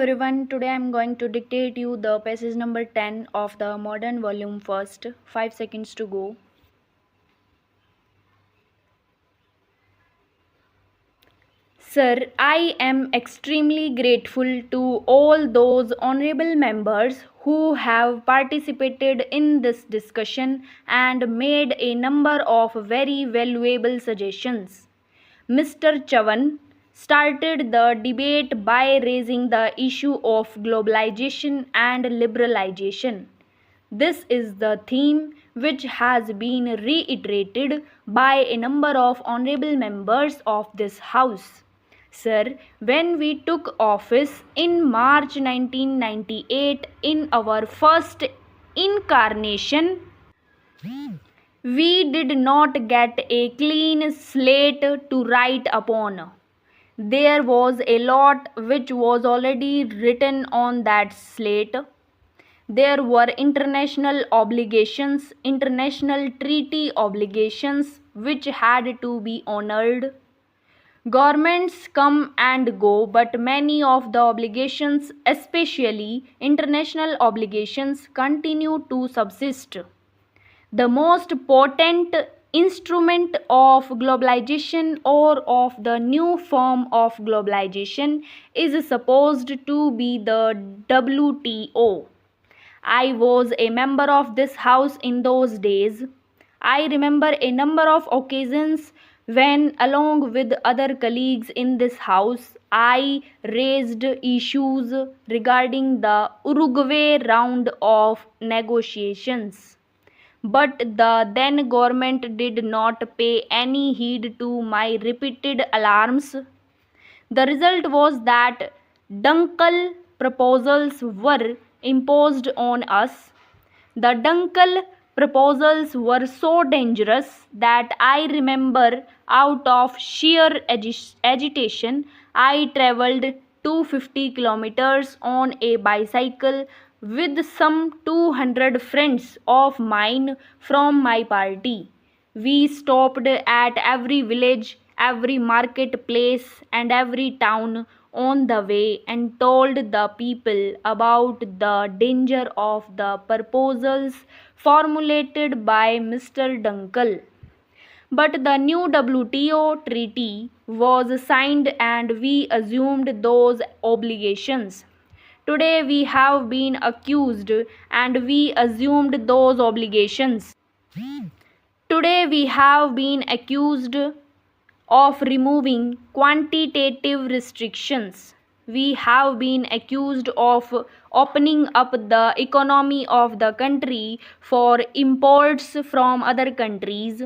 everyone, today I am going to dictate you the passage number 10 of the modern volume first. 5 seconds to go. Sir, I am extremely grateful to all those honorable members who have participated in this discussion and made a number of very valuable suggestions. Mr. Chavan started the debate by raising the issue of globalization and liberalization. This is the theme which has been reiterated by a number of honorable members of this House. Sir, when we took office in March 1998 in our first incarnation, we did not get a clean slate to write upon. There was a lot which was already written on that slate. There were international obligations, international treaty obligations which had to be honored. Governments come and go, but many of the obligations, especially international obligations, continue to subsist. The most potent instrument of globalization or of the new form of globalization is supposed to be the WTO. I was a member of this House in those days. I remember a number of occasions when, along with other colleagues in this House, I raised issues regarding the Uruguay round of negotiations. But the then government did not pay any heed to my repeated alarms. The result was that Dunkel proposals were imposed on us. The Dunkel proposals were so dangerous that I remember, out of sheer agitation, I travelled 250 kilometers on a bicycle with some 200 friends of mine from my party. We stopped at every village, every marketplace, and every town on the way and told the people about the danger of the proposals formulated by Mr. Dunkel. But the new WTO treaty was signed and we assumed those obligations. Today we have been accused and we assumed those obligations. Today we have been accused of removing quantitative restrictions. We have been accused of opening up the economy of the country for imports from other countries.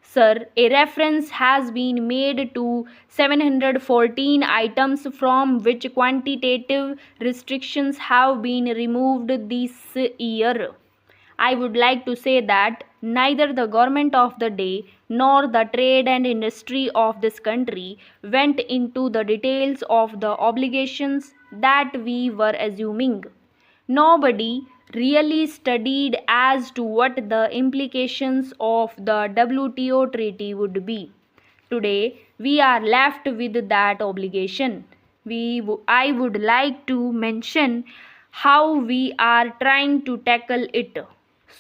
Sir, a reference has been made to 714 items from which quantitative restrictions have been removed this year. I would like to say that neither the government of the day nor the trade and industry of this country went into the details of the obligations that we were assuming. Nobody really studied as to what the implications of the WTO treaty would be. Today, we are left with that obligation. I would like to mention how we are trying to tackle it.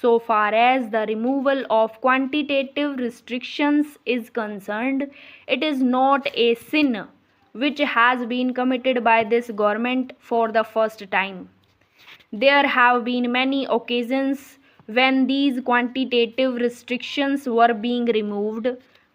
So far as the removal of quantitative restrictions is concerned, it is not a sin which has been committed by this government for the first time. There have been many occasions when these quantitative restrictions were being removed,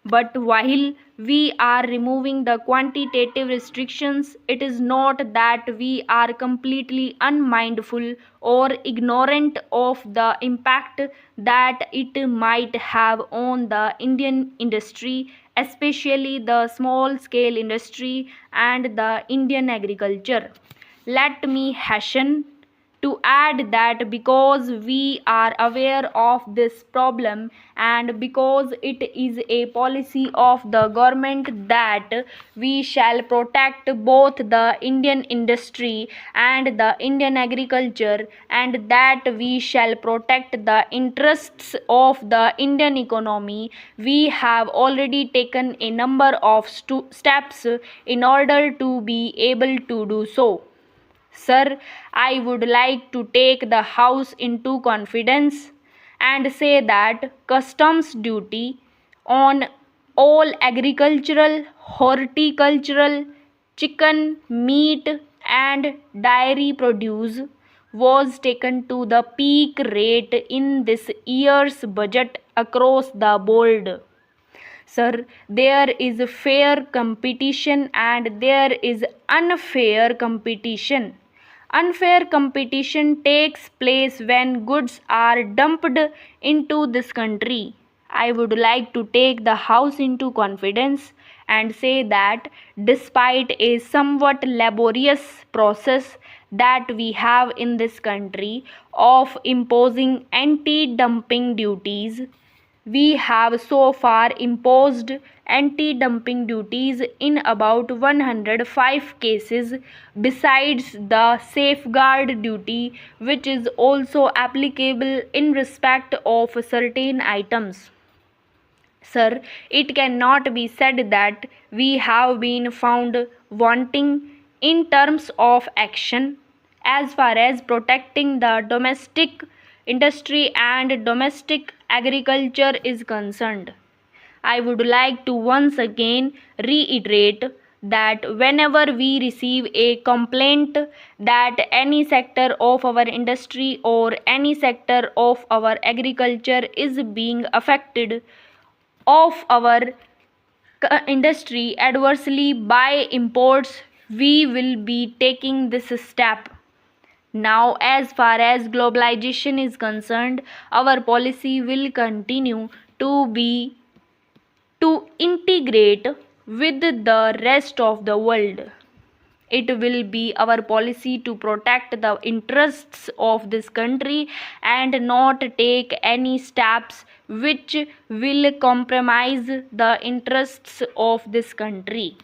but while we are removing the quantitative restrictions, it is not that we are completely unmindful or ignorant of the impact that it might have on the Indian industry, especially the small scale industry and the Indian agriculture. Let me hasten to add that because we are aware of this problem and because it is a policy of the government that we shall protect both the Indian industry and the Indian agriculture, and that we shall protect the interests of the Indian economy, we have already taken a number of steps in order to be able to do so. Sir, I would like to take the House into confidence and say that customs duty on all agricultural, horticultural, chicken, meat, and dairy produce was taken to the peak rate in this year's budget across the board. Sir, there is fair competition and there is unfair competition. Unfair competition takes place when goods are dumped into this country. I would like to take the House into confidence and say that despite a somewhat laborious process that we have in this country of imposing anti-dumping duties, we have so far imposed anti-dumping duties in about 105 cases besides the safeguard duty, which is also applicable in respect of certain items. Sir, it cannot be said that we have been found wanting in terms of action as far as protecting the domestic industry and domestic agriculture is concerned. I would like to once again reiterate that whenever we receive a complaint that any sector of our industry or any sector of our agriculture is being affected of our industry adversely by imports, we will be taking this step. Now, as far as globalization is concerned, our policy will continue to be to integrate with the rest of the world. It will be our policy to protect the interests of this country and not take any steps which will compromise the interests of this country.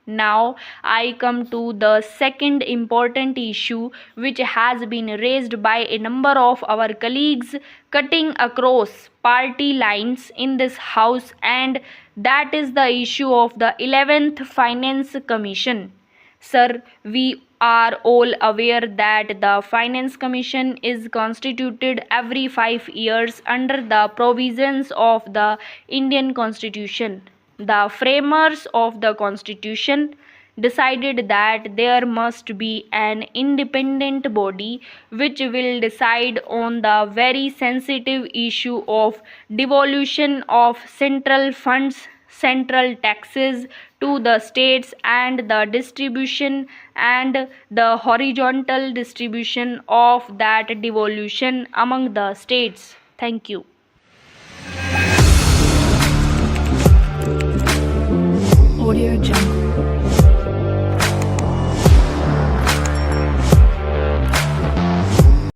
Now I come to the second important issue which has been raised by a number of our colleagues cutting across party lines in this house, and that is the issue of the 11th Finance Commission. Sir, we are all aware that the Finance Commission is constituted every 5 years under the provisions of the Indian Constitution. The framers of the Constitution decided that there must be an independent body which will decide on the very sensitive issue of devolution of central funds, central taxes to the states, and the distribution and the horizontal distribution of that devolution among the states. Thank you. Audio Jungle.